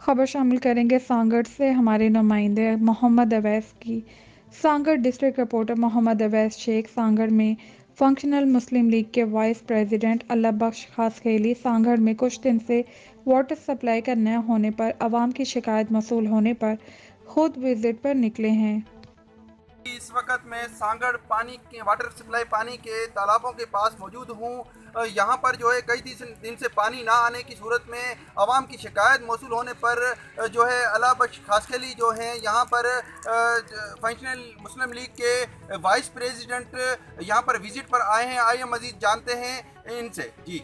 खबर शामिल करेंगे सांगड़ से हमारे नुमाइंदे मोहम्मद अवैस की। सांगड़ डिस्ट्रिक्ट रिपोर्टर मोहम्मद अवैस शेख सांगड़ में फंक्शनल मुस्लिम लीग के वाइस प्रेसिडेंट अल्लाह बख्श खासखेली सांगड़ में कुछ दिन से वाटर सप्लाई का न होने पर आवाम की शिकायत मसूल होने पर खुद विजिट पर निकले हैं। इस वक्त मैं सांगड़ पानी के वाटर सप्लाई पानी के तालाबों के पास मौजूद हूँ। यहाँ पर जो है कई दिन से पानी ना आने की सूरत में आवाम की शिकायत मौसूल होने पर जो है अल्लाह बख्श खासखेली जो हैं यहाँ पर फंक्शनल मुस्लिम लीग के वाइस प्रेसिडेंट यहाँ पर विजिट पर आए हैं। आइए मजीद जानते हैं इनसे। जी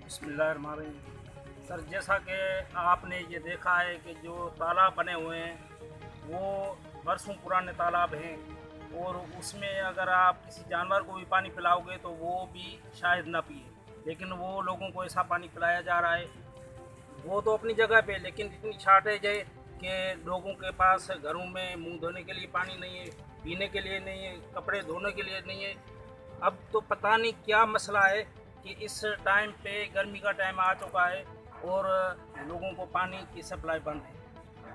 बिस्मिल्लाहिर्रहमानिर्रहीम। सर, जैसा कि आपने ये देखा है कि जो तालाब बने हुए हैं वो बरसों पुराने तालाब हैं और उसमें अगर आप किसी जानवर को भी पानी पिलाओगे तो वो भी शायद ना पिए, लेकिन वो लोगों को ऐसा पानी पिलाया जा रहा है। वो तो अपनी जगह पे, लेकिन इतनी शॉर्टेज है कि लोगों के पास घरों में मुंह धोने के लिए पानी नहीं है, पीने के लिए नहीं है, कपड़े धोने के लिए नहीं है। अब तो पता नहीं क्या मसला है कि इस टाइम पे गर्मी का टाइम आ चुका है और लोगों को पानी की सप्लाई बंद है।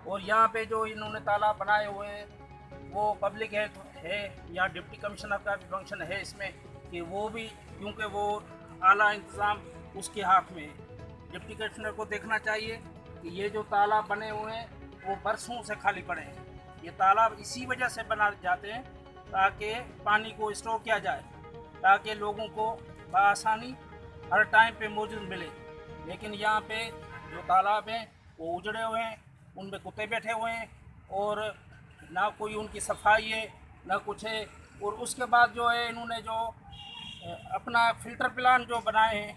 और यहाँ पे जो इन्होंने तालाब बनाए हुए हैं वो पब्लिक हेल्थ है या डिप्टी कमिश्नर का भी फंक्शन है इसमें कि वो भी, क्योंकि वो आला इंतज़ाम उसके हाथ में है। डिप्टी कमिश्नर को देखना चाहिए कि ये जो तालाब बने हुए हैं वो बरसों से खाली पड़े हैं। ये तालाब इसी वजह से बना जाते हैं ताकि पानी को स्टोर किया जाए, ताकि लोगों को बआसानी हर टाइम पे मौजूद मिले। लेकिन यहाँ पे जो तालाब हैं वो उजड़े हुए हैं, उनमें कुत्ते बैठे हुए हैं और ना कोई उनकी सफाई है ना कुछ है। और उसके बाद जो है इन्होंने जो अपना फ़िल्टर प्लान जो बनाए हैं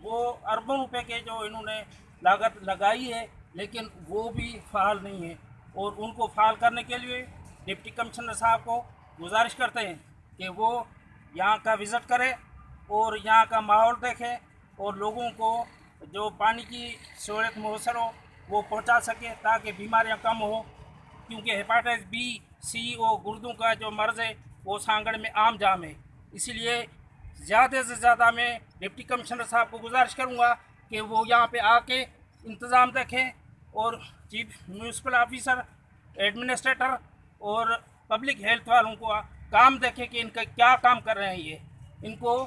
वो अरबों रुपए के जो इन्होंने लागत लगाई है, लेकिन वो भी फ़ाल नहीं है। और उनको फ़ाल करने के लिए डिप्टी कमिश्नर साहब को गुजारिश करते हैं कि वो यहाँ का विज़िट करें और यहाँ का माहौल देखें और लोगों को जो पानी की सहूलियत मुयसर हो वो पहुँचा सके ताकि बीमारियाँ कम हो। क्योंकि हेपाटाइटिस बी, सी और गुर्दों का जो मर्ज़ है वो सांगड़ में आम जाम है। इसीलिए ज़्यादा से ज़्यादा मैं डिप्टी कमिश्नर साहब को गुजारिश करूँगा कि वो यहाँ पे आके इंतज़ाम देखें और चीफ म्यूनसिपल ऑफिसर, एडमिनिस्ट्रेटर और पब्लिक हेल्थ वालों को काम देखें कि इनका क्या काम कर रहे हैं ये इनको।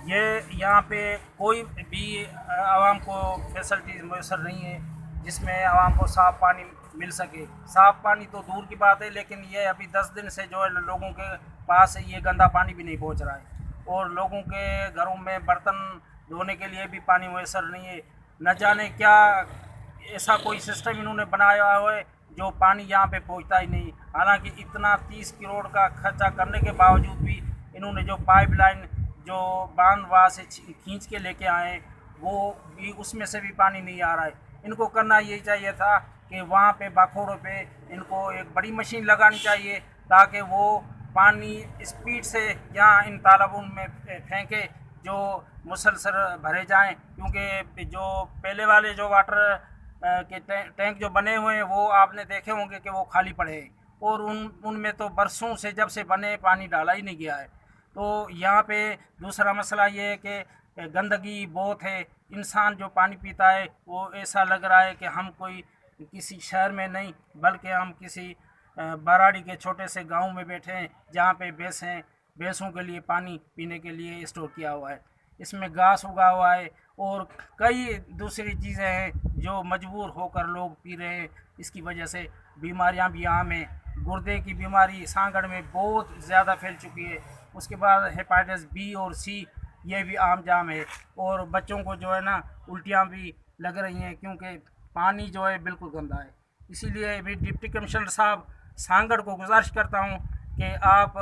ये यहाँ पे कोई भी आवाम को फैसिलिटीज़ मैसर नहीं है जिसमें आवाम को साफ़ पानी मिल सके। साफ़ पानी तो दूर की बात है, लेकिन ये अभी 10 दिन से जो है लोगों के पास ये गंदा पानी भी नहीं पहुँच रहा है और लोगों के घरों में बर्तन धोने के लिए भी पानी मैसर नहीं है। न जाने क्या ऐसा कोई सिस्टम इन्होंने बनाया हुआ है जो पानी यहाँ पे पहुँचता ही नहीं। हालांकि इतना 30 करोड़ का खर्चा करने के बावजूद भी इन्होंने जो पाइपलाइन जो बांध वहाँ से खींच के लेके आए वो भी, उसमें से भी पानी नहीं आ रहा है। इनको करना यही चाहिए था कि वहाँ पे बाखोरों पे इनको एक बड़ी मशीन लगानी चाहिए ताकि वो पानी स्पीड से यहाँ इन तालाबों में फेंके जो मुसलसल भरे जाएं। क्योंकि जो पहले वाले जो वाटर के टैंक जो बने हुए हैं वो आपने देखे होंगे कि वो खाली पड़े हैं और उनमें तो बरसों से जब से बने पानी डाला ही नहीं गया है। तो यहाँ पे दूसरा मसला ये है कि गंदगी बहुत है। इंसान जो पानी पीता है वो ऐसा लग रहा है कि हम कोई किसी शहर में नहीं बल्कि हम किसी बाराड़ी के छोटे से गांव में बैठे हैं जहाँ पे भैंसों के लिए पानी पीने के लिए स्टोर किया हुआ है। इसमें घास उगा हुआ है और कई दूसरी चीज़ें हैं जो मजबूर होकर लोग पी रहे हैं। इसकी वजह से बीमारियां भी आम हैं। गुर्दे की बीमारी सांगड़ में बहुत ज़्यादा फैल चुकी है। उसके बाद हेपाटाइटिस बी और सी ये भी आम जाम है और बच्चों को जो है ना उल्टियाँ भी लग रही हैं क्योंकि पानी जो है बिल्कुल गंदा है। इसीलिए भी डिप्टी कमिश्नर साहब सांगड़ को गुजारिश करता हूँ कि आप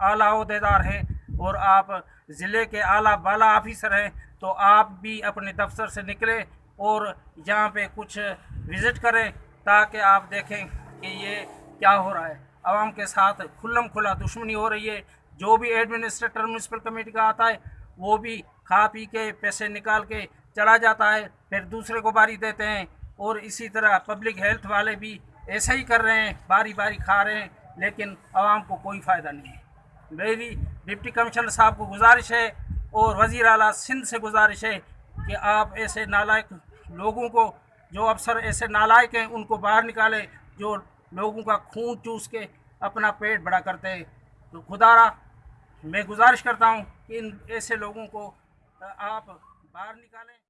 आला ओहदेदार हैं और आप ज़िले के आला बाला ऑफिसर हैं, तो आप भी अपने दफ्तर से निकलें और यहाँ पे कुछ विज़िट करें ताकि आप देखें कि ये क्या हो रहा है। आवाम के साथ खुल्लम खुला दुश्मनी हो रही है। जो भी एडमिनिस्ट्रेटर म्यूनसिपल कमेटी का आता है वो भी खा पी के पैसे निकाल के चला जाता है, फिर दूसरे को बारी देते हैं और इसी तरह पब्लिक हेल्थ वाले भी ऐसा ही कर रहे हैं, बारी बारी खा रहे हैं, लेकिन आवाम को कोई फ़ायदा नहीं है। मेरी डिप्टी कमिश्नर साहब को गुजारिश है और वज़ीर आला सिंध से गुजारिश है कि आप ऐसे नालायक लोगों को जो अफसर ऐसे नालायक हैं उनको बाहर निकाले, जो लोगों का खून चूस के अपना पेट बड़ा करते हैं। तो खुदारा मैं गुजारिश करता हूँ कि इन ऐसे लोगों को आप बाहर निकालें।